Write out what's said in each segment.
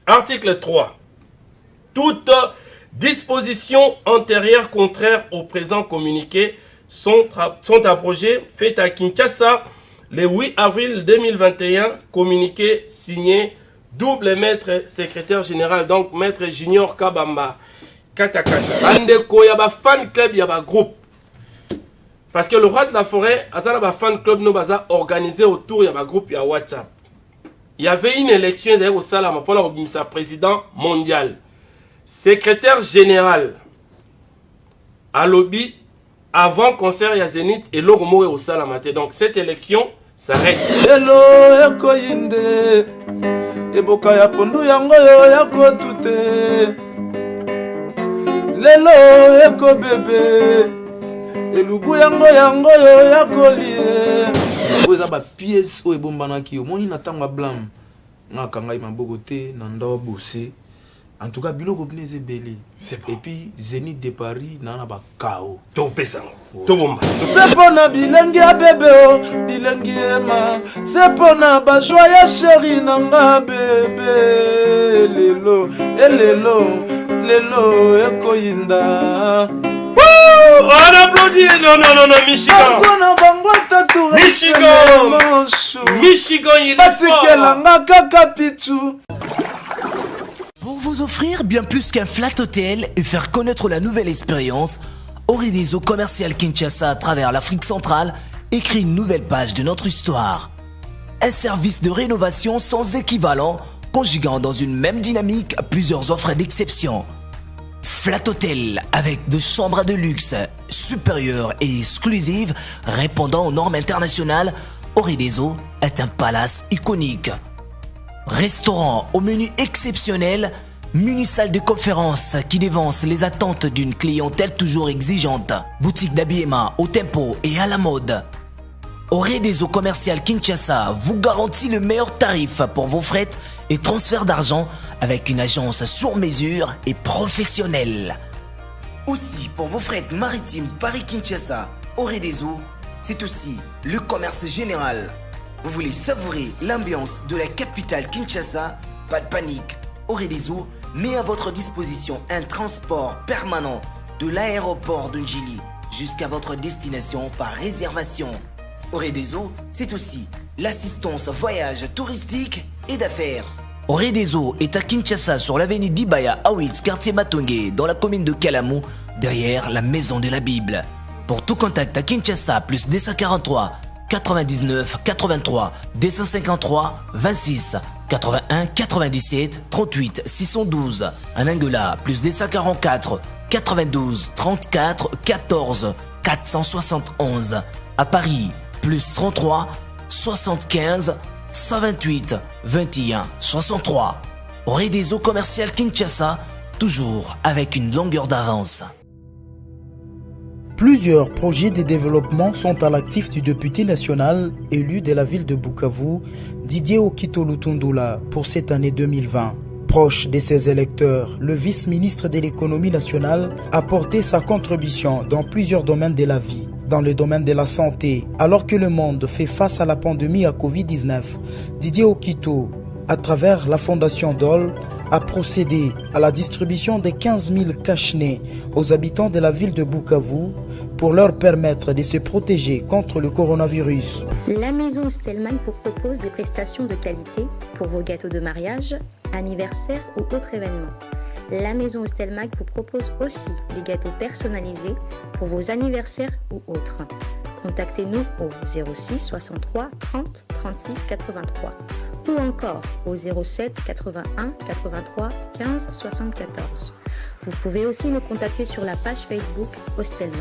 Article 3. Toute disposition antérieure contraire au présent communiqué sont abrogées, faites à Kinshasa le 8 avril 2021, communiqué signé double maître secrétaire général, donc maître Junior Kabamba. Andeko yaba fan club yaba groupe. Parce que le roi de la forêt, azala fan club no baza organisé autour yaba groupe ya WhatsApp. Il y avait une élection d'ailleurs au Salama pour le président mondial. Secrétaire général à lobby avant concert ya Zénith et Logomo au Salama. Donc cette élection s'arrête. Hello ekoyinde eboka ya pondu yango yo ya kotute. Lelo eko bebe elubu yango yo ya kolie. Oza ba pièce o ebombanaki yo moni na tanga blam na kanga maboko te na ndo bossé. En tout cas, biloko pneze belé. C'est bon. Et puis Zénith de Paris nana ba kao. To pesa. To bomba. C'est pour na bilengi ya bébé o, bilengi ema. C'est pour na ba joya chéri nanga bébé. Lelo, lelo ekoyinda. On applaudit. Non, Michigan. Michigan, il est fort. Pour vous offrir bien plus qu'un flat hôtel et faire connaître la nouvelle expérience, Orideso Commercial Kinshasa à travers l'Afrique centrale écrit une nouvelle page de notre histoire. Un service de rénovation sans équivalent, conjuguant dans une même dynamique plusieurs offres d'exception. Flat Hotel avec de chambres de luxe supérieures et exclusives répondant aux normes internationales, Orideso est un palace iconique. Restaurant au menu exceptionnel, muni-salle de conférence qui dévance les attentes d'une clientèle toujours exigeante. Boutique d'habillement au tempo et à la mode. Orideso Commercial Kinshasa vous garantit le meilleur tarif pour vos frais et transferts d'argent avec une agence sur mesure et professionnelle. Aussi pour vos frais maritimes Paris-Kinshasa, Orideso, c'est aussi le commerce général. Vous voulez savourer l'ambiance de la capitale Kinshasa? Pas de panique, Orideso met à votre disposition un transport permanent de l'aéroport de Njili jusqu'à votre destination par réservation. Orideso, c'est aussi l'assistance voyage touristique et d'affaires. Orideso est à Kinshasa sur l'avenue d'Ibaya, Awitz, quartier Matongé, dans la commune de Kalamou, derrière la maison de la Bible. Pour tout contact à Kinshasa, plus 243 99 83 253 26 81 97 38 612. En Angola, plus 244 92 34 14 471. À Paris, plus 33 75 128 21 63. Orideso Commercial Kinshasa, toujours avec une longueur d'avance. Plusieurs projets de développement sont à l'actif du député national élu de la ville de Bukavu, Didier Okito Lutundula, pour cette année 2020. Proche de ses électeurs, le vice-ministre de l'économie nationale a porté sa contribution dans plusieurs domaines de la vie. Dans le domaine de la santé, alors que le monde fait face à la pandémie à Covid-19, Didier Okito, à travers la fondation DOL, a procédé à la distribution de 15 000 cache-nez aux habitants de la ville de Bukavu pour leur permettre de se protéger contre le coronavirus. La maison Stelmach vous propose des prestations de qualité pour vos gâteaux de mariage, anniversaire ou autres événements. La maison Stelmach vous propose aussi des gâteaux personnalisés pour vos anniversaires ou autres. Contactez-nous au 06 63 30 36 83 ou encore au 07 81 83 15 74. Vous pouvez aussi nous contacter sur la page Facebook Stelmach.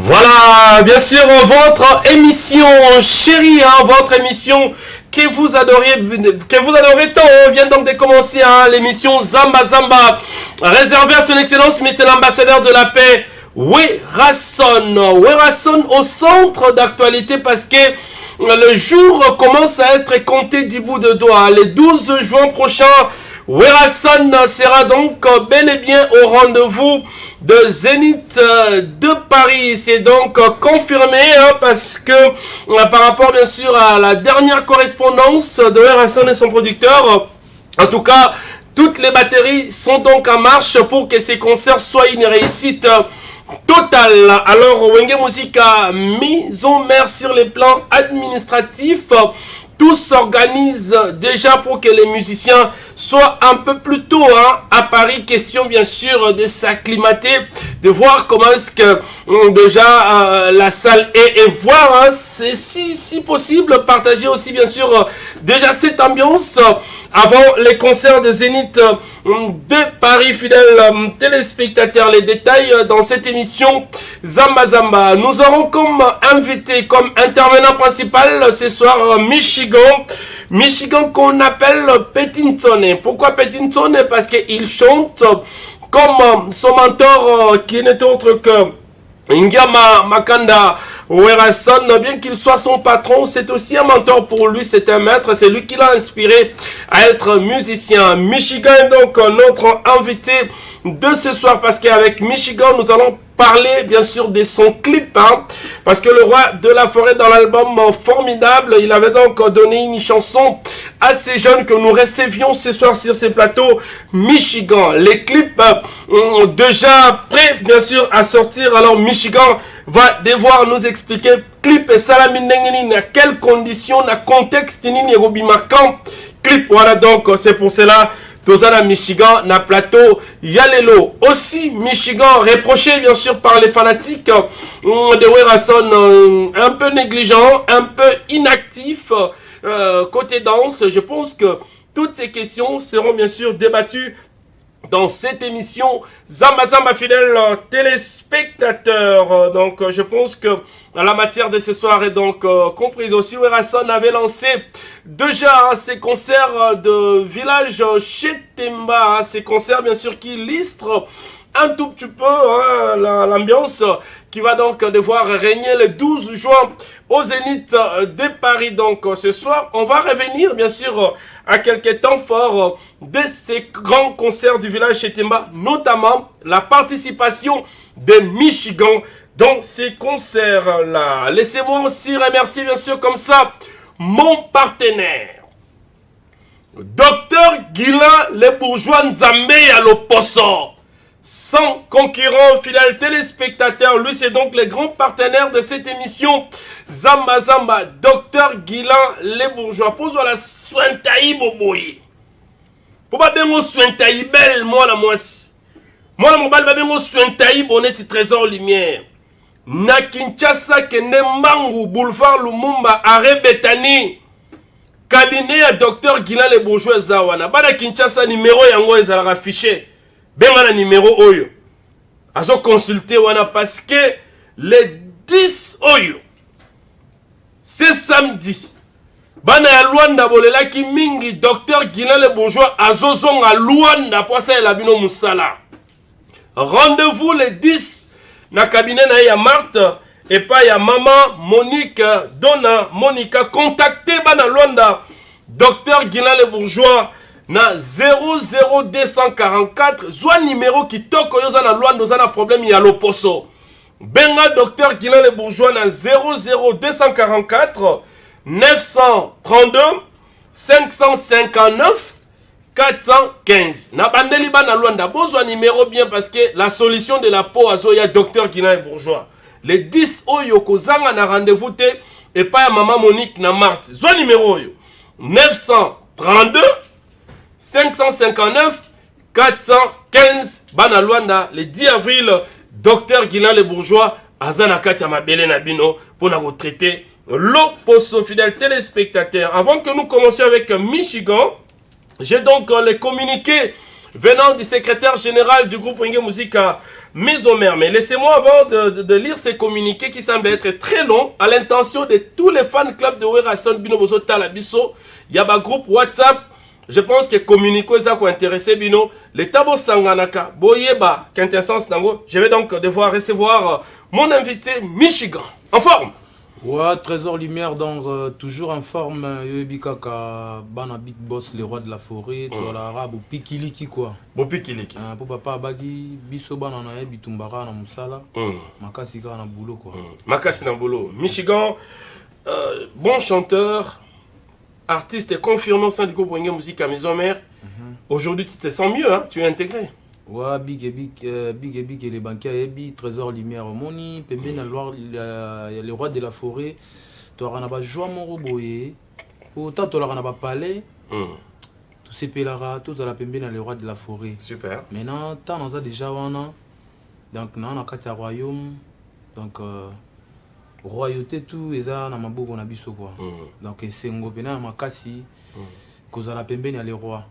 Voilà, bien sûr, votre émission chérie, votre émission que vous adorez tant, vient donc de commencer, l'émission Zamba Zamba, réservée à son excellence, mais c'est l'ambassadeur de la paix, Werason au centre d'actualité parce que le jour commence à être compté du bout de doigt. Le 12 juin prochain, Werason sera donc bel et bien au rendez-vous de Zénith de Paris. C'est donc confirmé parce que par rapport bien sûr à la dernière correspondance de Werason et son producteur, en tout cas, toutes les batteries sont donc en marche pour que ces concerts soient une réussite totale. Alors, Wenge Music a mis en mer sur les plans administratifs. Tout s'organise déjà pour que les musiciens soient un peu plus tôt à Paris. Question bien sûr de s'acclimater, de voir comment est-ce que déjà la salle est et voir si possible partager aussi bien sûr déjà cette ambiance avant les concerts de Zénith de Paris. Fidèles téléspectateurs, les détails dans cette émission Zamba Zamba. Nous aurons comme invité, comme intervenant principal ce soir Michigan qu'on appelle Petinson. Pourquoi Petinson? Parce qu'il chante comme son mentor qui n'est autre que Ngama Makanda Werason. Bien qu'il soit son patron, c'est aussi un mentor pour lui, c'est un maître, c'est lui qui l'a inspiré à être musicien. Michigan est donc notre invité de ce soir parce qu'avec Michigan, nous allons parler bien sûr de son clip, parce que le roi de la forêt dans l'album Formidable, il avait donc donné une chanson à ces jeunes que nous recevions ce soir sur ces plateaux Michigan. Les clips déjà prêts bien sûr à sortir. Alors Michigan va devoir nous expliquer clip et salamine à quelles conditions, dans contexte ni marquant clip. Voilà, donc c'est pour cela Tozana Michigan na plateau Yalelo. Aussi Michigan reproché bien sûr par les fanatiques de Werason, un peu négligent, un peu inactif côté danse. Je pense que toutes ces questions seront bien sûr débattues dans cette émission Zamba Zamba, fidèles téléspectateurs. Donc je pense que la matière de ce soir est donc comprise aussi. Werason avait lancé déjà ces concerts de village chez Temba, ces concerts bien sûr qui illustrent un tout petit peu l'ambiance qui va donc devoir régner le 12 juin au Zénith de Paris. Donc ce soir, on va revenir bien sûr à quelques temps forts de ces grands concerts du village chez Temba, notamment la participation de Michigan dans ces concerts-là. Laissez-moi aussi remercier bien sûr comme ça mon partenaire, Dr Guilain Le Bourgeois Nzambe à l'Oposo. Sans concurrent, fidèle téléspectateur, lui c'est donc le grand partenaire de cette émission Zamba Zamba, Dr Guilain Le Bourgeois. Pose la sointaï boboye. Pour pas bengo sointaï belle, moi la moisi. Moi la mobile bengo sointaï bonnet trésor lumière. Na Kinshasa kende Mbangu, boulevard Lumumba, arrêt Betani. Cabinet à Dr Guilain Le Bourgeois Zawana. Bana Kinshasa numéro yango ezala affiché. Benga numéro oyo azo consulter wana parce que les 10 oyo c'est samedi bana ya Luanda bolela ki mingi Dr Guilain Le Bourgeois azo zonga Luanda pour ça la bino musala. Rendez-vous les 10 na cabinet na ya Marthe et pas ya maman Monique Donna Monica. Contactez bana Luanda Dr Guilain Le Bourgeois na 00244 zwa numéro qui toko yoza na Luanda ozana problème ya loposo. Benga Dr Guilain Le Bourgeois na 00244 932 559 415. Na bandeli ba na Luanda bozwa numéro bien parce que la solution de la peau azo ya Dr Guilain Le Bourgeois. Les 10 oyo kozanga na rendez-vous te et pas ya maman Monique na Marthe. Zwa numéro oyo 932 559 415. Bana Luanda le 10 avril Dr Guilain Le Bourgeois azana katia mabele na bino pour na retraiter l'Oposo. Fidèle téléspectateur, avant que nous commencions avec Michigan, j'ai donc les communiqués venant du secrétaire général du groupe Wenge Music à Maison Mère. Mais laissez-moi avant de lire ces communiqués qui semblent être très longs à l'intention de tous les fans clubs de Werason Bino Bozo Talabiso. Il y a un groupe WhatsApp. Je pense que communiquer ça pour intéresser Bino. Les Tabo Sanganaka, Boyeba, quintessence Nango. Je vais donc devoir recevoir mon invité Michigan. En forme? Ouais, Trésor Lumière, donc toujours en forme. Bikaka, Bana Big Boss, le roi de la forêt, Tolara, ou Pikiliki quoi. Bon Pikiliki. Pour papa Bagi, Biso Banana, Bitumbara, na Musala, Makasika na boulot quoi. Makasi na boulot. Michigan, bon chanteur, artiste et confirmé au sein du groupe Wenge Musique à Maison Mère. Aujourd'hui, tu te sens mieux, hein? Tu es intégré. Ouais, big et les banquiers, Ebi, Trésor Lumière, Moni, Pembe, il y a le roi de la forêt. Tu as un joie mon roboye. Pourtant, tu as un palais. Tous ces pélara, tous à la Pembe, le roi de la forêt. Super. Maintenant, tu as déjà un. Donc, nous avons un royaume. Donc, royauté, tout, et ça, on a beaucoup de biso quoi. Donc, c'est un peu de makasi. Cause à la Pembe, il y a le roi.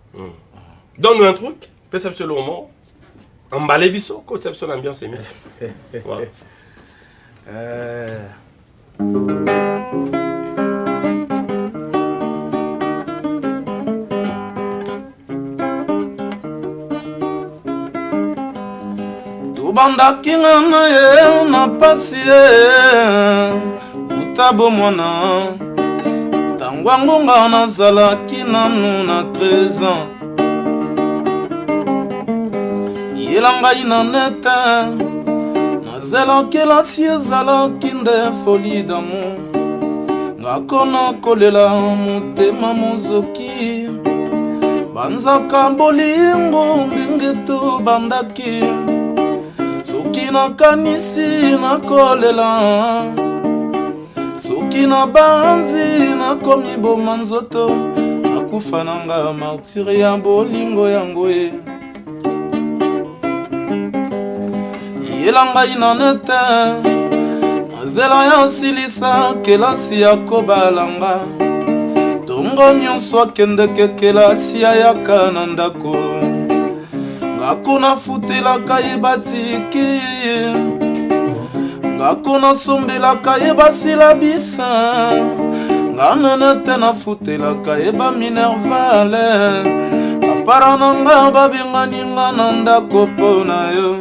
Donne-nous un truc, perception le moment. Emballé biso, conception l'ambiance émission. Voilà. Tubanda kinga na ye na pasi ye utabo mwana tangwangunga nazalaki nanu na 13 ans ngai na nete nazelaki elasi ezalaki nde foli damu ngakona kolela motema mozoki banzaka bolingo ndenge tobandaki soki nakanisi nakolela soki na banzi nakomi boma nzoto nakufa nanga martire ya bolingo yango ye ngai na nete nazela ya silisa kelasi ya kobalanga tongo nyonso akendeke kelasi ayaka na ndako ngako nafutelaka ye batiki ngako nasombelaka ye basilabisa nga na nete nafutelaka ye baminervale apara na nga babengani nga na ndako mpo na yo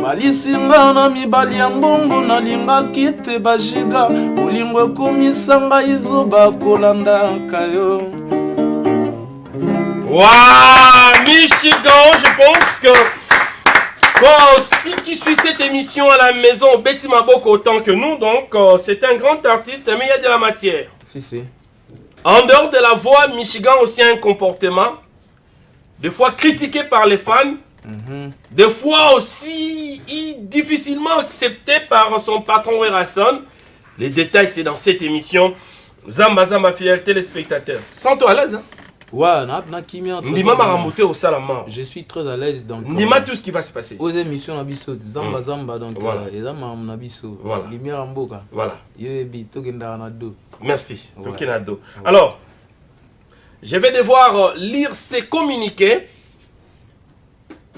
balisinga na mibali ya mbongo nalingaki te bajiga bolingo ekomisa ngai zoba kolandaka yo. Waouh, Michigan, je pense que bon, si qui suit cette émission à la maison, Betty Maboko autant que nous, donc c'est un grand artiste, mais il y a de la matière. Si. En dehors de la voix, Michigan aussi a un comportement, des fois critiqué par les fans. Des fois aussi difficilement accepté par son patron Werason. Les détails c'est dans cette émission. Zamba fidèle téléspectateur. Sens-toi à l'aise, hein? Ouais, je suis très à l'aise donc. Ndima tout ce qui va se passer. Aux émissions Nabiso, Zamba donc voilà. Voilà. Lumière en boca. Voilà. Merci. Ouais. Alors, je vais devoir lire ces communiqués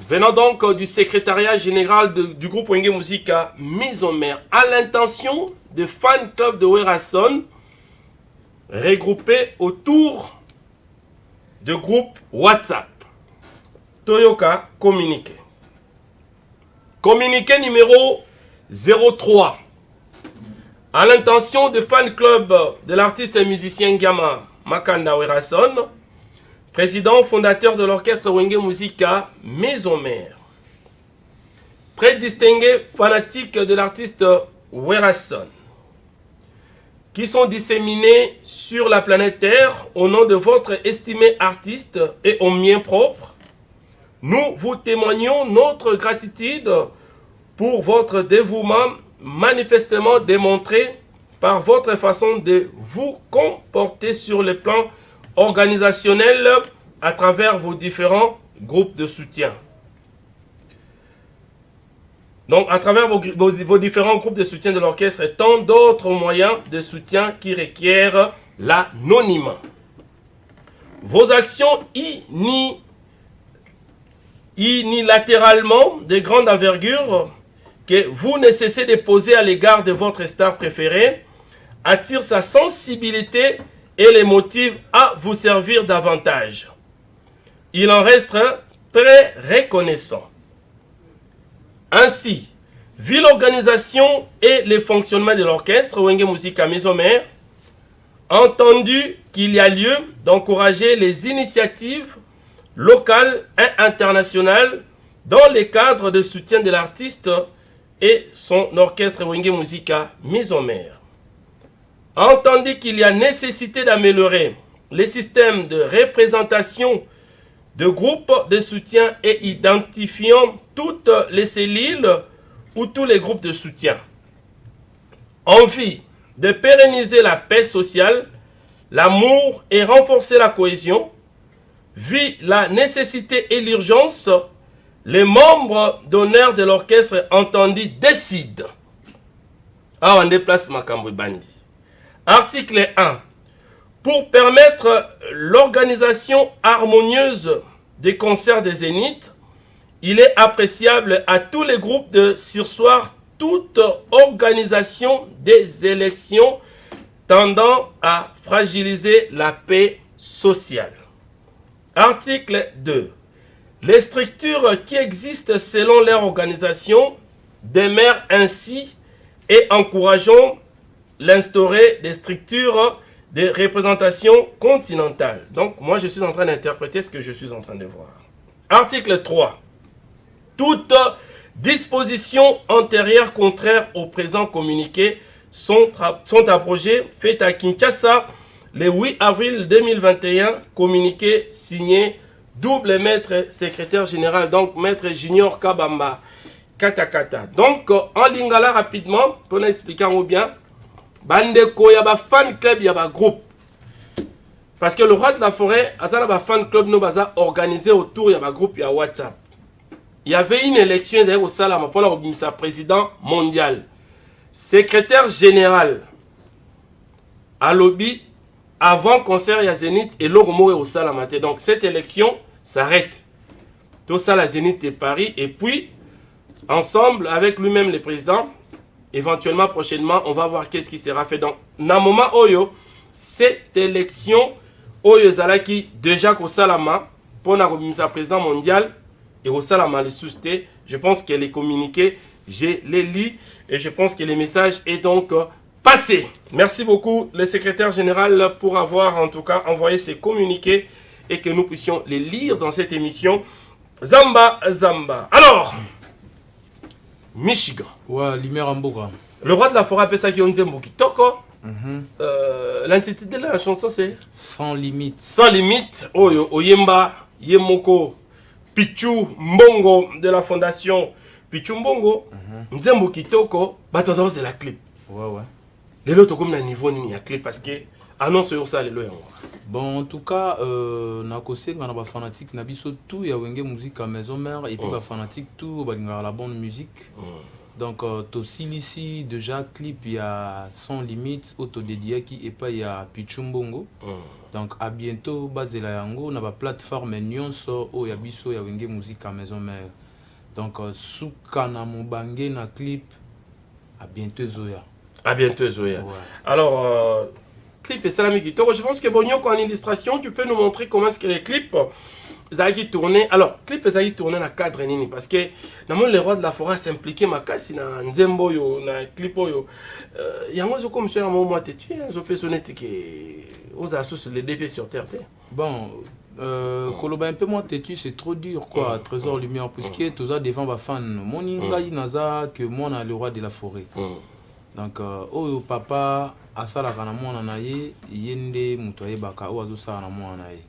venant donc du secrétariat général du groupe Wenge Musique à Maison Mère, à l'intention des fan club de Werason, regroupés autour de groupe WhatsApp. Toyoka communiqué. Communiqué numéro 03. À l'intention des fan club de l'artiste et musicien Gama Makanda Werason, président fondateur de l'orchestre Wenge Musica Maison Mère. Très distingué fanatique de l'artiste Werason, qui sont disséminés sur la planète Terre au nom de votre estimé artiste et au mien propre, nous vous témoignons notre gratitude pour votre dévouement manifestement démontré par votre façon de vous comporter sur le plan organisationnel à travers vos différents groupes de soutien. Donc, à travers vos différents groupes de soutien de l'orchestre et tant d'autres moyens de soutien qui requièrent l'anonymat. Vos actions unilatéralement de grande envergure que vous ne cessez de poser à l'égard de votre star préférée attirent sa sensibilité et les motive à vous servir davantage. Il en reste très reconnaissant. Ainsi, vu l'organisation et le fonctionnement de l'orchestre Wenge Musica Maison Mère, entendu qu'il y a lieu d'encourager les initiatives locales et internationales dans le cadre de soutien de l'artiste et son orchestre Wenge Musica Maison Mère. Entendu qu'il y a nécessité d'améliorer les systèmes de représentation de groupes de soutien et identifiant toutes les cellules ou tous les groupes de soutien. Envie de pérenniser la paix sociale, l'amour et renforcer la cohésion, vu la nécessité et l'urgence, les membres d'honneur de l'orchestre entendu décident. Ah, on déplace Makambo Bandi. Article 1. Pour permettre l'organisation harmonieuse des concerts des Zéniths, il est appréciable à tous les groupes de surseoir toute organisation des élections tendant à fragiliser la paix sociale. Article 2. Les structures qui existent selon leur organisation demeurent ainsi et encourageons l'instaurer des structures de représentation continentale. Donc, moi, je suis en train d'interpréter ce que je suis en train de voir. Article 3. Toute disposition antérieure contraire au présent communiqué sont abrogées, faites à Kinshasa le 8 avril 2021, communiqué signé double maître secrétaire général, donc maître Junior Kabamba Katakata. Donc, en lingala rapidement, pour nous expliquer bien, Bandeko, il y a un fan club, il y a un groupe. Parce que le roi de la forêt, il y a un fan club nous organisé autour, il y a un groupe, il y a WhatsApp. Il y avait une élection au Salama pour le président mondial. Secrétaire général à lobby avant concert il y a Zénith et l'Oromo au Salama. Donc cette élection s'arrête. Tout ça la Zénith et Paris et puis ensemble avec lui-même le président, éventuellement prochainement on va voir qu'est-ce qui sera fait. Donc dans moment Oyo, cette élection Oyo Zalaki déjà au Salama pour le président mondial et au Salama le sousté, je pense qu'elle est communiquée, je les lis et je pense que le message est donc passé. Merci beaucoup le secrétaire général pour avoir en tout cas envoyé ces communiqués et que nous puissions les lire dans cette émission. Zamba Zamba. Alors, Michigan. Ouais, Limer Amboka. Le roi de la forêt appelle ça Kionzembo Kitoko. L'intitulé de la chanson c'est Sans limite. Sans limite. Oyo Oyemba Yemoko Pichu Mbongo de la fondation Pichu Mbongo. Nzembo Kitoko. Batozo c'est la clip. Ouais. Les autres comme na niveau ni ya clip parce que annonce sur ça les lois. Bon, en tout cas, nakose ngana ba fanatique na biso tout ya Wenge Musica Maison Mère et puis ba fanatique tout ba la bonne musique. Donc to ici déjà clip il y a Sans limite autodédié qui et pas il y a Pichumbongo. Donc à bientôt basé la yango na ba plateforme nyonso o ya biso ya Wenge Musica Maison Mère. Donc suka na mobangé na clip à bientôt Zoya. À bientôt Zoya. Ouais. Alors clip et Salami Kitoko, je pense que Bonyoko en illustration, tu peux nous montrer comment est-ce que les clips Zaki tourné. Alors, clip Zaki tourné dans cadre nini parce que normalement les rois de la forêt s'impliquaient ma casse na Nzembo yo na clip yo. Yango zo comme ça un moment tu zo personnalité que aux assos les DP sur terre. Bon, Koloba un peu moins têtu, c'est trop dur quoi, Trésor Lumière puisque tous ça devant ba fan. Mon inga naza que moi na le roi de la forêt. Donc oh papa asala kana mwana na ye yende mutoye baka o azosa na mwana na ye.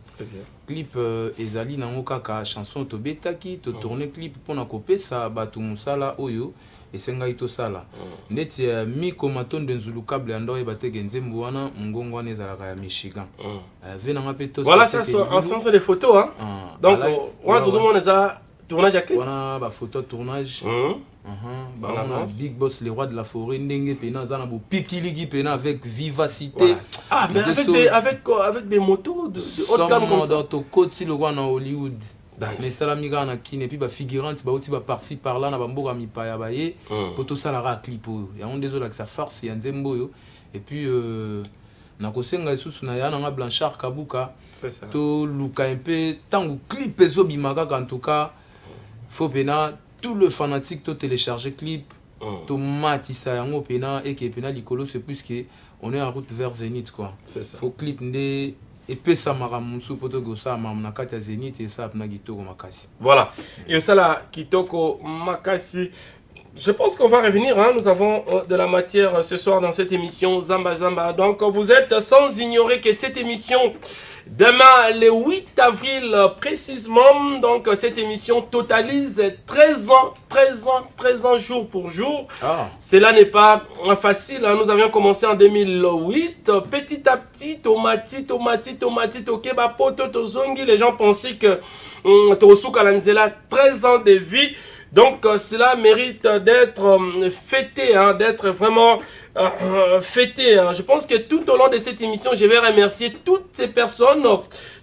Clip ezali nango kaka chanson to betaki to tourner clip pona kopesa batu musala oyo esenga ito sala. Neti mi komaton de Nzulu câble ando bateke Nzembo wana ngongo wana ezalaka ya Michigan. Venanga peto. Voilà ça en sens des photos hein. Donc on tout le monde ça tournage à clip. Voilà ba photo tournage. Bah, Big Boss, les rois de la forêt, Ndenge Pena, Zanabo, Pikiligi Pena avec vivacité. Voilà. Ah, mais avec des motos de haute gamme comme ça. Dans ton côté, si le roi en Hollywood. Mais ça, la migra na kine, et puis bah figurante, bah aussi bah par-ci par-là, na bamboga mi paya baye, pour tout ça la ra clip. Il y a un désolé avec sa force, il y a un Nzembo yo. Et puis na kosenga isusu na ya na Blanchard Kabuka. To luka un peu tangu clip ezo bimaka en tout cas. Faut pena tout le fanatique to télécharger clip tomate ça yango pena et que pena likolo c'est plus que on est en route vers Zénith quoi. C'est ça. Faut clip ndé et pesa maramusu poto gosa na kati ya Zénith et ça na kitoko makasi. Voilà. Et ça là kitoko makasi. Je pense qu'on va revenir, hein. Nous avons de la matière ce soir dans cette émission Zamba Zamba. Donc vous êtes sans ignorer que cette émission, demain le 8 avril précisément, donc cette émission totalise 13 ans jour pour jour. Cela n'est pas facile, hein. Nous avions commencé en 2008, petit à petit, tomati, tokeba poto, tozongi, les gens pensaient que Tosuka Lanzela, 13 ans de vie. Donc cela mérite d'être fêté, hein, d'être vraiment fêté. Hein. Je pense que tout au long de cette émission, je vais remercier toutes ces personnes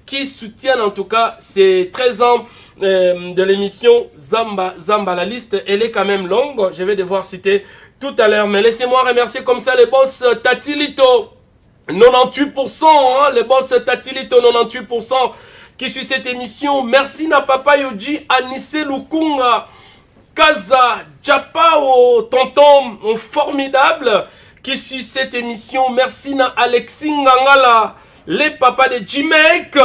qui soutiennent en tout cas ces 13 ans de l'émission Zamba Zamba. La liste, elle est quand même longue. Je vais devoir citer tout à l'heure. Mais laissez-moi remercier comme ça les boss Tatilito. 98%, hein, les boss Tatilito, 98% qui suit cette émission. Merci na Papa Yoji, Anissé Lukunga. Kaza, Japao, tonton formidable qui suit cette émission. Merci à Alexis Ngangala, les papas de Jimek,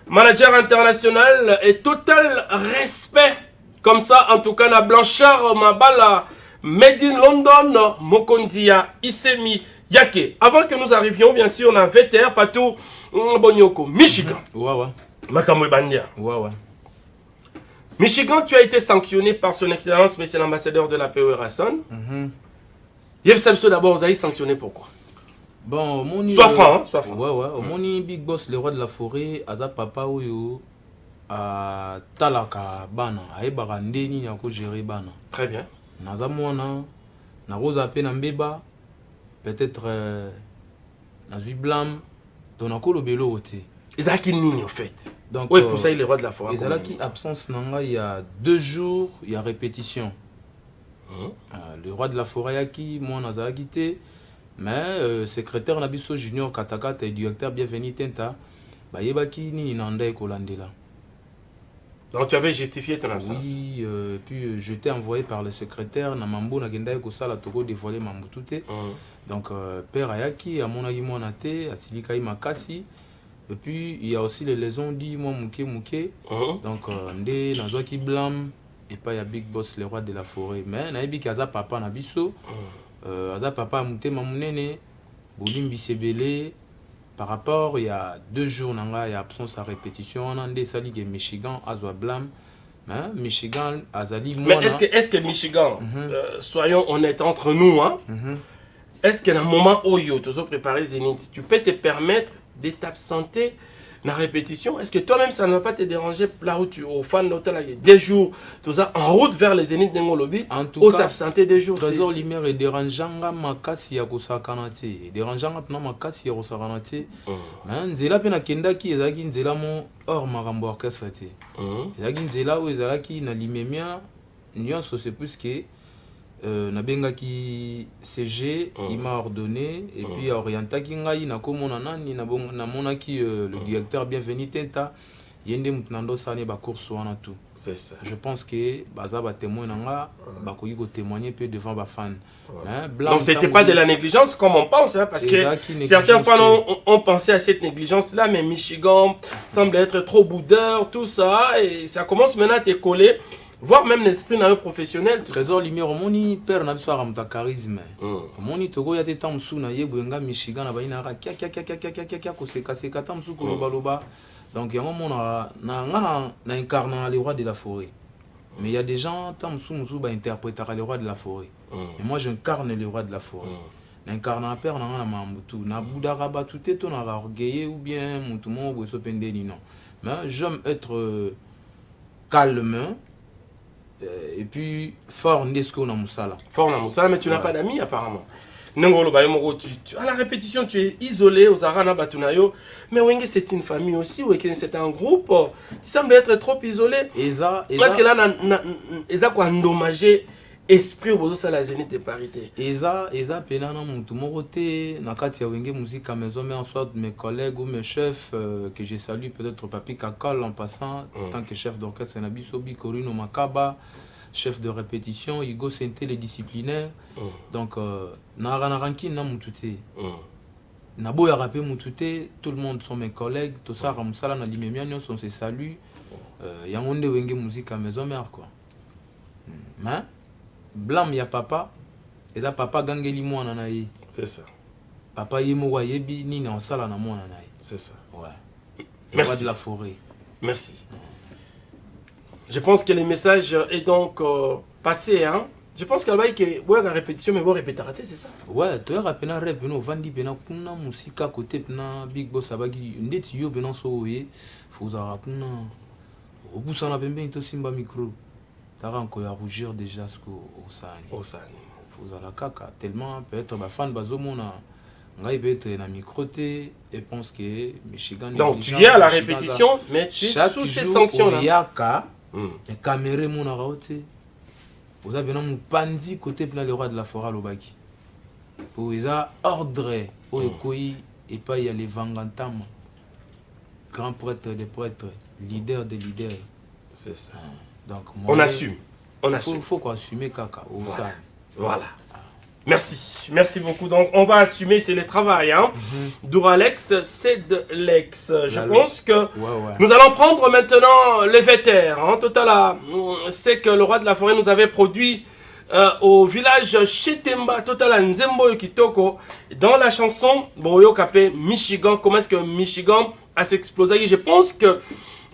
manager international et total respect. Comme ça, en tout cas, na Blanchard Mabala, Made in London, Mokonzia, Isemi, Yake. Avant que nous arrivions, bien sûr, on a VTR, Patou, Bonyoko, Michigan. Makamwe Bandia. Michigan, tu as été sanctionné par son excellence, monsieur l'ambassadeur de la PE Rasson. Yeb Samso d'abord, vous avez sanctionné pourquoi? Bon, mon sois franc, hein, sois franc. Mon Big Boss, le roi de la forêt, Aza Papa Oyo, à Talaka Bana, à Ebarandeni, à gérer Bana. Très bien. Nazamouana, na Rosa Penambeba, peut-être Nazui Blam, Donako Belo Ote. Ezaki Nini, en fait. Donc, oui, pour ça, il est roi de la forêt. Ezaki absence nanga, il y a 2 jours, il y a répétition. Le roi de la forêt Yaki, moi, Naza quitté. Mais secrétaire Nabiso Junior Katakata et directeur Bienvenu Tenta, bah Yebaki Nini Nanda et Kolandela. Donc tu avais justifié ton absence. Oui, puis je t'ai envoyé par le secrétaire Namambo Nagenda et Kosala Togo dévoilé Mambutute. Donc père Ayaki, à mon avis, moi Nate, à Silikaï Makasi. Et puis, il y a aussi les lésions dit moi Mouké. Donc, Ndé, Nazwaki Blam, et pas il y a Big Boss, le roi de la forêt. Mais, Naïbi Kaza Papa Nabiso, Aza Papa Mouté Mamounene, Boulimbi Sebele. Par rapport, il y a 2 jours, il y a absence à répétition. On a Ndé Sali et Michigan, Azwa Blam. Mais, Michigan, Azali Mouana. Mais est-ce que Michigan, soyons honnêtes entre nous, hein, est-ce qu'à un moment où tu as préparé Zénith, tu peux te permettre de t'absenter la répétition? Est-ce que toi-même ça ne va pas te déranger là où tu es au fan d'hôtel 2 jours, tout ça en route vers les Zénith d'Engolobi, ou s'absenter 2 jours? Trésor Lumière et dérangeant makasi ya kosakanate, dérangeant na makasi ya kosakanate. Nzela pena kendaki ezaki nzela mo hors marambo orchestre te. Ezaki nzela où ezalaki na limemia nyonso c'est plus que Nabengaki CG, il m'a ordonné et puis orientaki ngai na komona nani na monaki le directeur Bienvenu Tenta yende mutnando sane ba course wana tout. C'est ça. Je pense que baza ba témoin nanga ba koyi ko témoigner peu devant ba fan. Donc c'était pas de la négligence comme on pense, hein, parce que certains fans ont pensé à cette négligence là, mais Michigan semble être trop boudeur, tout ça, et ça commence maintenant à te coller. Voire même l'esprit dans le professionnel. Trésor Lumière, mon père n'a pas de charisme. Mon togo ya tetam suna yebwenga Michigan na baina ka kia ko se kase katam su ko baloba. Donc yango mona na incarne le roi de la forêt. Mais il y a des gens tam su musu ba interpréter le roi de la forêt. Et moi j'incarne le roi de la forêt. N'incarne un père na mambutu na boudara ba tout est on a orgueillé ou bien mutumo bo so pendeni non. Mais j'aime être calme. Et puis, fort Nesco na Moussala. Fort na Moussala, mais tu n'as pas d'amis apparemment. À la répétition, tu es isolé aux Arana Batunayo. Mais Wenge, c'est une famille aussi, c'est un groupe. Tu sembles être trop isolé. Parce que là, ils ont endommagé l'esprit au de la Zénith de parité. Eza penana tout mon côté, nakati ya Wenge musique à maison, mais en soit mes collègues ou mes chefs que je salue, peut-être Papi Kakal en passant, en tant que chef d'orchestre, Nabisobi, Corino Makaba. chef de répétition, Hugo Senté, les disciplinaires. Donc, Nararanki, na Moutouté. Naboya Rapé Moutouté, tout le monde sont mes collègues, tout ça, Ramsala, Nalimemian, on se salue. Yangonde Wenge musique à maison mère, quoi. Mais, Blam, ya papa, et là, papa Gangeli Mouananaï. C'est ça. Papa Yemowa Yebi, Nini en sala na Mouananaï. C'est ça. Ouais. Merci. De la forêt. Merci. Je pense que le message est donc passé, hein. Je pense qu'il y a la répétition, mais vous répétez raté, c'est ça? Ouais, tu as rappelé un rep, nous vandi bena kuna musika côté pena big boss abagi ndeti yo bena so ye fuzara kuna obusa na pembe to simba micro tara encore ya rougir déjà ce au sani fuzara kaka tellement peut-être ba fan bazomona ngai peut-être na microté et pense que Michigan. Donc tu es à la répétition mais tu es sous cette sanction là. Yaka et caméra mon raoté. Vous avez un pandi côté plein le roi de la forêt l'obaki. Pour les ordre au ekoi et pas y a les vangantama. Grand prêtre des prêtres, leader des leaders. C'est ça. Donc on assume. On assume. Il faut qu'on assume kaka. Voilà. Merci. Merci beaucoup. Donc on va assumer, c'est le travail. Hein? Douralex, c'est de l'ex. Je pense que nous allons prendre maintenant les vétères. Hein? Total, c'est que le roi de la forêt nous avait produit au village Chetemba, Total Nzembo Kitoko, dans la chanson Boyo Kapé Michigan. Comment est-ce que Michigan a s'explosé? Je pense que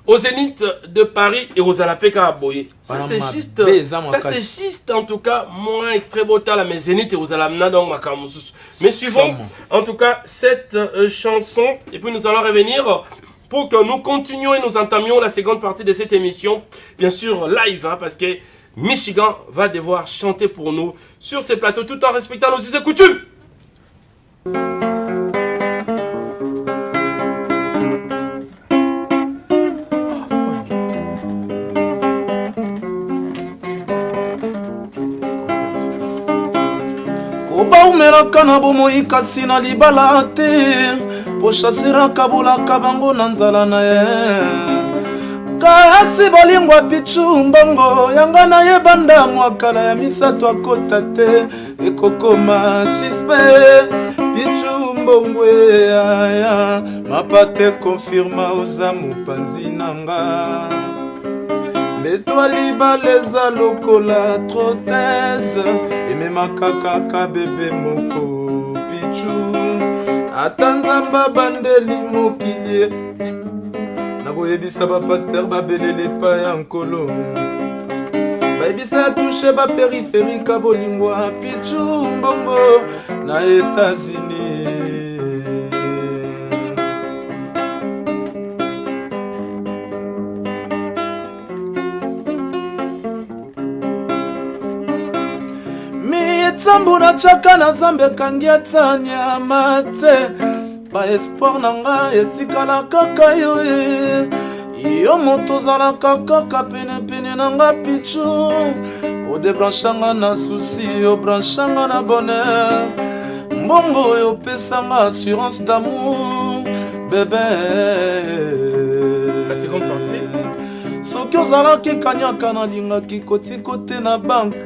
au Zénith de Paris et aux Alapeka à Boye. Ça c'est juste en tout cas moins extrait botal mais Zénith et aux Alamna donc Makamusus. Mais suivons en tout cas cette chanson et puis nous allons revenir pour que nous continuions et nous entamions la seconde partie de cette émission, bien sûr live hein, parce que Michigan va devoir chanter pour nous sur ces plateaux tout en respectant nos us et coutumes. Obaumeraka na bomoi kasi na libala te po chaseraka bolaka bango na nzala na ye kasi bolingwa pichu mbongo yanga na ye banda mwakala ya misato akota te ekokoma suspe pichu mbongo ya mapate confirma oza mopanzi nanga L'étoile baleza lokola trotese Emema kaka bebe moko pichu Atanzamba bandeli mokilie Naboyebisa ba pasteur babelele pa ya nkolo Baebisa touche ba périphérique bolingwa pichu mbongo na États-Unis Zambu na chaka na zambe kangi atanya mate Ba espoir nanga etikala kaka yo Yo moto zala kaka pene nanga pichu O debranchanga na souci, o branchanga na bonheur Mbongo yo pesanga assurance d'amour Bébé La seconde partie Soki ozala ki kanyaka na linga ki koti kote na banque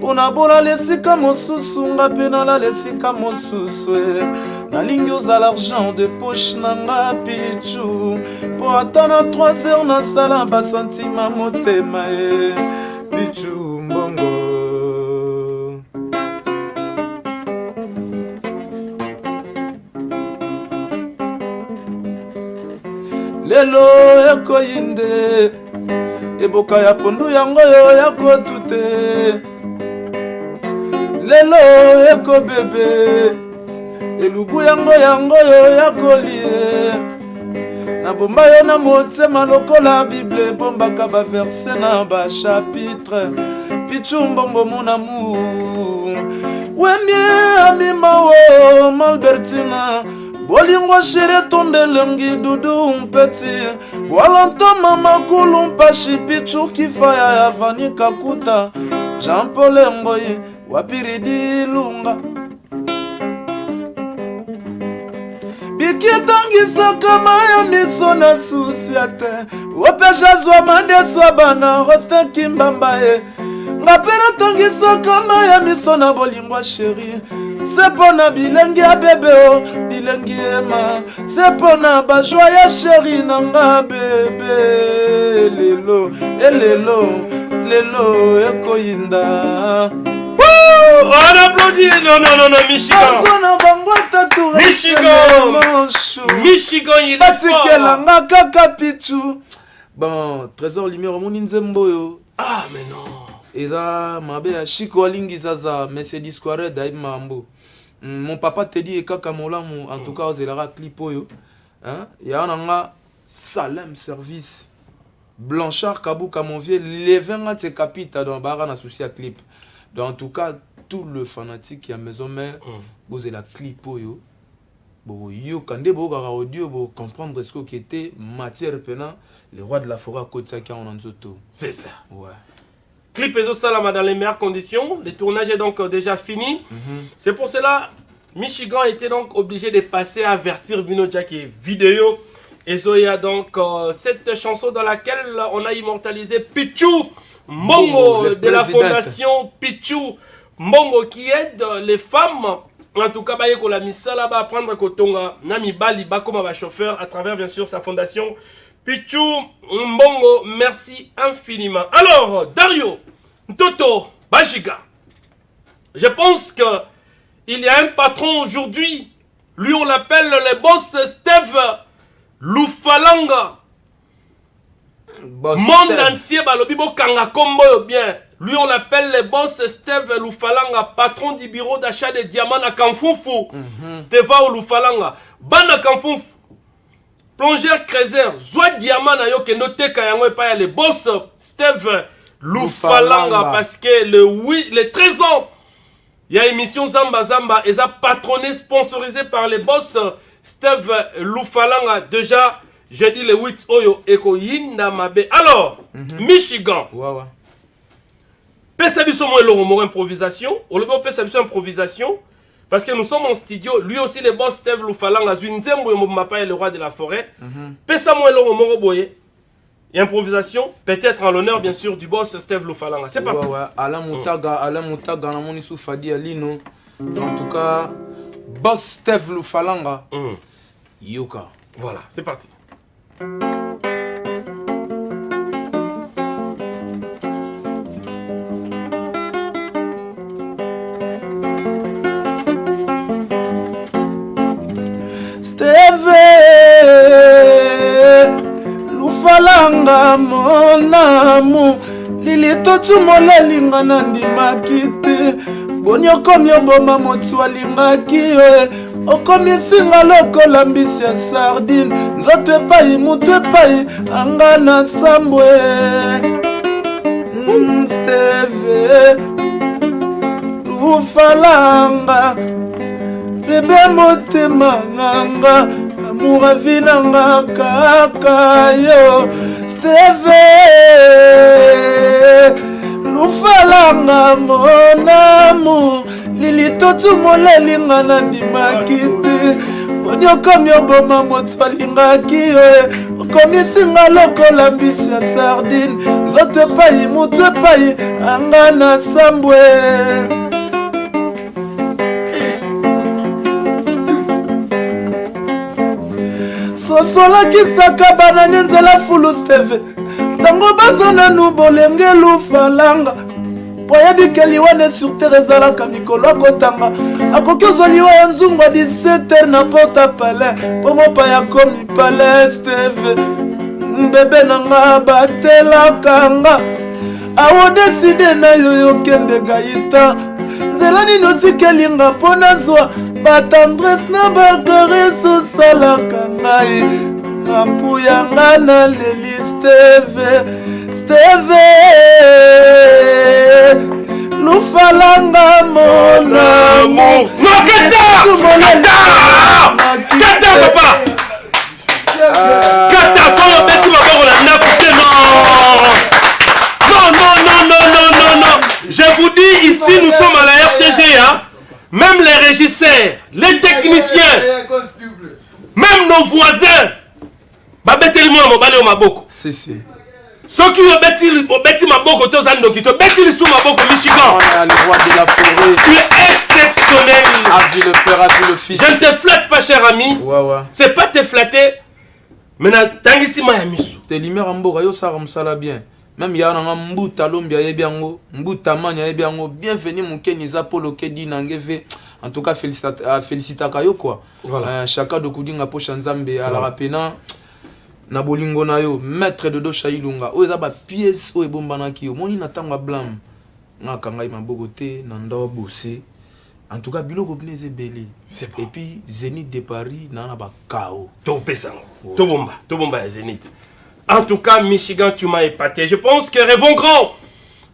Pona bola lesika mosusu nga pena la lesika mosusu Nalingi oza l'argent de poche nanga pichu Po ata na 3 heures na sala ba sentima motema pichu mbongo Lelo ekoyinde Eboka ya pondu yango yo ya kotute Lelo eko bebe Elubu yango yo ya kolie Na bomba yo na motema lokola Bible Bombaka ba verset na ba chapitre Pichu mbongo mon amour Wemie amima wo Malbertina Bolingo chere tonde lengi dudu mpeti Walanta mama kulumpashi Pichu kifaya ya vani kakuta Jean-Paul Ngoyi Wapiridi lunga Bikitangisa kama ya miso na susiate Wapesha zwa mande swa bana Roste kimbamba nga mpe natangisaka ma ya miso na bolingwa sheri se mpo na bilengi ya bebe o bilengi ema se mpo na bajwa ya sheri na nga bebe lelo lelo ekoyinda. On applaudit. Non, Michigan. Michigan, il est fort. Kaka pichu. Bon, Trésor Lumière, mon inzembo. Ah, mais non. Eza mabe Chico Alingi Zaza, Mercedes Square Daib Mambo. Mon papa te dit kaka molamu, en tout cas, aux élèves clipoyo. Hein? Ya nanga Salem Service. Blanchard Kabouka, mon vieux, les 20 ans de capita dans Baran associé à clip. Donc, en tout cas, tout le fanatique qui a maison mère, vous avez la clip yo. Bon, yo quand des beaux audio pour comprendre ce qui était matière penant les rois de la forêt à côté de ça en Anzoto. C'est ça. Ouais. Clip Ezo Salama dans les meilleures conditions. Le tournage est donc déjà fini. C'est pour cela Michigan était donc obligé de passer à avertir Bino Jack et vidéo. Ezo y a donc cette chanson dans laquelle on a immortalisé Pichu Mbongo de la fondation Pichu Mbongo qui aide les femmes, en tout cas, la misala va apprendre kotonga nami bali ba comme un chauffeur à travers bien sûr sa fondation Pichu Mbongo. Merci infiniment. Alors Dario Toto Bajiga, je pense que il y a un patron aujourd'hui, lui on l'appelle le boss Steve Lufalanga. Monde entier balobi bo kanga kombo bien. Lui on l'appelle le boss Steve Lufalanga, patron du bureau d'achat de diamants à Kanfufu. Steve Lufalanga, bana Kanfufu. Plongeur creuser, zwa diamant na yo kendo teka yango e pa le boss Steve Lufalanga parce que le 13 ans il y a émission Zamba Zamba et ça patronné sponsorisé par le boss Steve Lufalanga. Déjà j'ai dit le 8 Oyo Eko Yinda Mabe. Alors, Michigan. Ouais. Pesa biso mo eloro mo improvisation. O le pesa biso improvisation parce que nous sommes en studio. Lui aussi le boss Steve Lufalanga Zwinzembo yo mapa le roi de la forêt. Pesa mo eloro mo boye. Improvisation peut-être en l'honneur bien sûr du boss Steve Lufalanga. C'est parti. Ouais. Alain Moutaga na moni Soufadi Alino. En tout cas, boss Steve Lufalanga. Yoka. Voilà, c'est parti. Steve Lufalanga mon amour lilito tumolelinga na ndimaki te bonyokomi oboma motu alingaki okomisinga lokola mbisi ya sardine nzoto epai mutu epai anga na sambwe Steve Lufalanga bebe motema nanga amour avinanga kaka yo Steve Lufalanga mon amour lilito tumolelinga na ndimaki te bonyokomi oboma motu alingaki okomisinga lokola mbisi ya sardine nzoto epai mutu epai anga na sambwe sosolakisaka banani nzela fulu Steve ntango baza nanu bolenge Lufalanga oyebi liwane sur terre ezalaka mikolo akotanga akoki ozwa liwa ya nzungu 17h na porte palais po mopaya komi palais Steve bebe nanga batelaka nga awodeside na yo yokende gaita nzela nini otikelinga mpo nazwa batendresse na bakarese osalaka ngai na mpuyanga na leli Steve Lufalanga mon amour. Non, Kata papa. Kata solo beti maboko na nakute non. Je vous dis ici nous sommes à la RTG hein. Même les régisseurs, les techniciens, même nos voisins. Babeteli mo mobale o maboko. Si. Soki obeti maboko tozali noki to beti lisu maboko Michigan. Le roi de la forêt. Tu es exceptionnel. A vu le père, a vu le fils. Je ne te flatte pas, cher ami. Ouais. C'est pas te flatter. Mais tangisi ma yamisu. Te lumière en boga yo ça ramsala bien. Même ya na mbuta lombi ya yebiango, mbuta manya yebiango. Bienvenue mon Keniza Polo Kedi Nangeve. En tout cas félicitaka yo quoi. Voilà. Chaka de kudinga po Shanzambe à la rapena. Na bolingo na yo maître de do Shailunga. O eza ba pièce o ebombana ki yo. Moni na tanga blam. Na kanga ima bogote na ndo bosser. En tout cas, biloko bineze belé. C'est bon. Et puis Zénith de Paris n'a pas KO. Tobomba Zénith. En tout cas, Michigan, tu m'as épaté. Je pense que rêvons grand.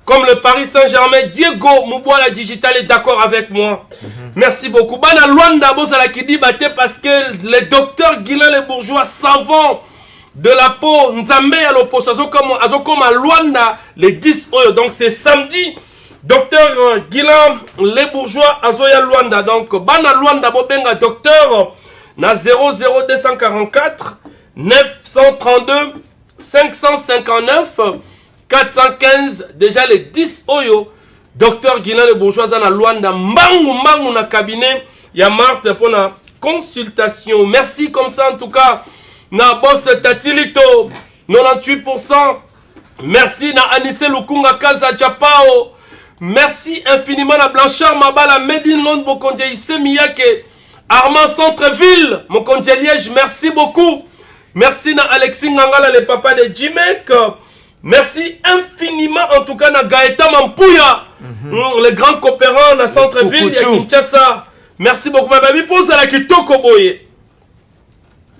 Comme le Paris Saint-Germain, Diego Mouboula Digital est d'accord avec moi. Merci beaucoup. Bana Luanda Bosala qui dit parce que le docteur Guilain les bourgeois savants de la peau Nzambe à l'opposé comme à Luanda les 10 euros. Donc c'est samedi. Docteur Guilain, les bourgeois, Azoya Luanda. Donc, Bana Luanda, Bobenga, docteur, na 00244 932 559 415. Déjà les 10 Oyo. Docteur Guilain, les bourgeois, na Luanda. Mbangu, na cabinet. Ya Marthe pour la consultation. Merci comme ça, en tout cas. Na boss Tatilito, 98%. Merci na Anissé Lukunga Kaza Chapao. Merci infiniment à Blanchard Mabala, Medine Londres, Mokondia Issé Miyake, Armand Centreville, Mokondia Liège, merci beaucoup. Merci à Alexis Ngangala, le papa de Jimek. Merci infiniment en tout cas à Gaëtan Mampouya, le grand coopérant à Centreville, à Kinshasa. Merci beaucoup. Ma baby pose à la Kitoko Boye.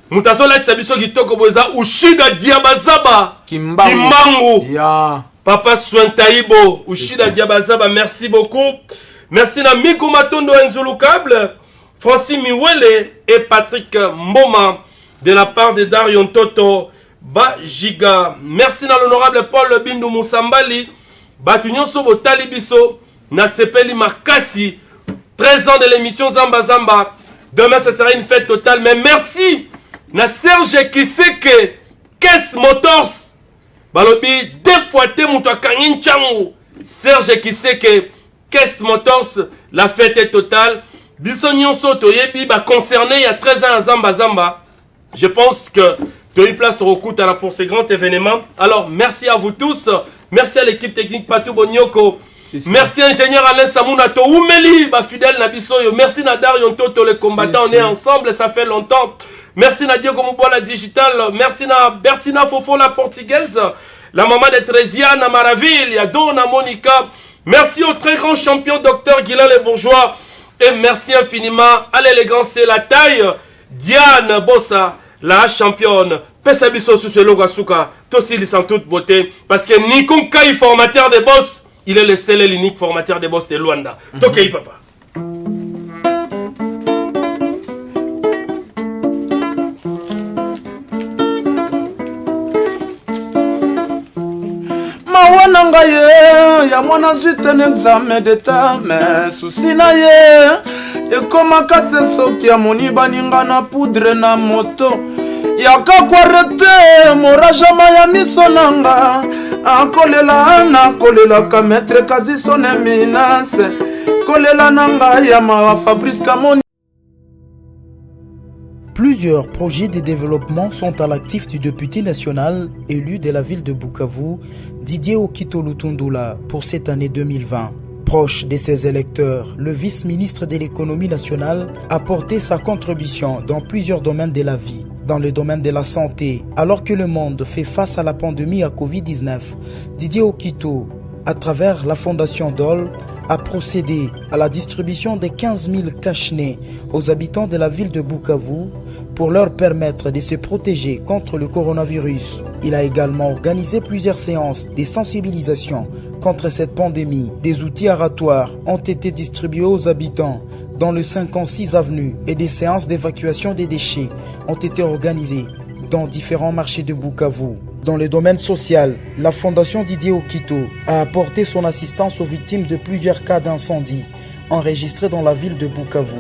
Mutazo la Tsabiso Kitoko Boyeza, Ushida Diabazaba, Kimbangu. Ya. Papa Swantaibo, Ushida Diabazaba, merci beaucoup. Merci à Miko Matondo Nzulukable, Francis Miwele et Patrick Mboma de la part de Darion Toto Bajiga. Merci à l'honorable Paul Bindu Moussambali, Batunyon Sobo Talibiso, Nasepeli Makasi, 13 ans de l'émission Zamba Zamba. Demain, ce sera une fête totale. Mais merci à Serge Kiseke, Kess Motors. Balobi, deux fois te moutou kanyin chango. Serge Kiseke, Kess Motors, la fête est totale. Bisognon Soto Yebi, concerné il y a 13 ans à Zamba Zamba. Je pense que tu as eu place au Rokutana pour ces grands événements. Alors, merci à vous tous. Merci à l'équipe technique Patou Bonyoko. Merci ingénieur Alain Samouna Toumeli, fidèle Nabisoyo. Merci Nadarion Toto, les combattants, on est ensemble, ça fait longtemps. Merci Nadia Gomubola Digital. Merci na Bertina Fofo la portugaise. La maman de Trésiane Maraville. Il Donna Monica. Merci au très grand champion docteur Guilain Les Bourgeois. Et merci infiniment à l'élégance et la taille. Diane Bossa, la championne. Pesabiso sous ce logo Asuka. Tossi ils sont toute beauté. Parce que Nikon Kai, formateur des boss, il est le seul et l'unique formateur des boss de Luanda. Tokei papa. Mawananga ye, ya mwana zute n'examen d'état, mais souci na ye, ekomaka se soki ya moni baninga na poudre na moto, yaka kwarete morajama ya miso nanga, akolela na kolela ka maître kazi son éminence, kolela nanga ya ma Fabrice Kamoni. Plusieurs projets de développement sont à l'actif du député national élu de la ville de Bukavu, Didier Okito Lutundula, pour cette année 2020. Proche de ses électeurs, le vice-ministre de l'économie nationale a porté sa contribution dans plusieurs domaines de la vie. Dans le domaine de la santé, alors que le monde fait face à la pandémie à Covid-19, Didier Okito, à travers la fondation DOL, a procédé à la distribution de 15 000 cache-nez aux habitants de la ville de Bukavu pour leur permettre de se protéger contre le coronavirus. Il a également organisé plusieurs séances de sensibilisation contre cette pandémie. Des outils aratoires ont été distribués aux habitants dans le 56 avenue et des séances d'évacuation des déchets ont été organisées dans différents marchés de Bukavu. Dans le domaine social, la Fondation Didier Okito a apporté son assistance aux victimes de plusieurs cas d'incendie enregistrés dans la ville de Bukavu.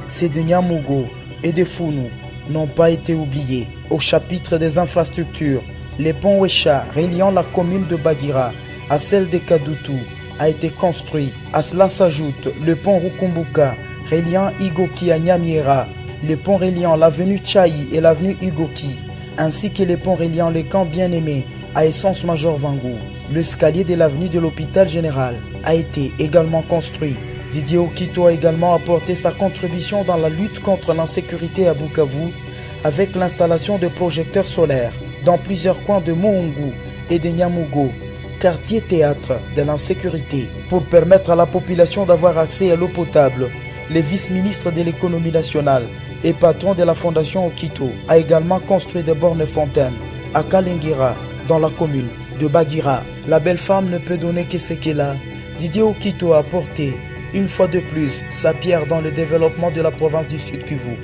Ces de Nyamugo et de Founou n'ont pas été oubliés. Au chapitre des infrastructures, Le pont Wesha, reliant la commune de Bagira à celle de Kadutu, a été construit. À cela s'ajoute le pont Rukumbuka, reliant Igoki à Nyamiera, le pont reliant l'avenue Tchaï et l'avenue Igoki, ainsi que le pont reliant le camp Bien-Aimé à Essence Major Vangou. L'escalier de l'avenue de l'hôpital général a été également construit. Didier Okito a également apporté sa contribution dans la lutte contre l'insécurité à Bukavu avec l'installation de projecteurs solaires dans plusieurs coins de Moungu et de Nyamugo, quartier théâtre de l'insécurité, pour permettre à la population d'avoir accès à l'eau potable. Le vice-ministre de l'économie nationale et patron de la fondation Okito a également construit des bornes fontaines à Kalengira, dans la commune de Bagira. La belle femme ne peut donner que ce qu'elle a. Didier Okito a apporté une fois de plus sa pierre dans le développement de la province du Sud Kivu.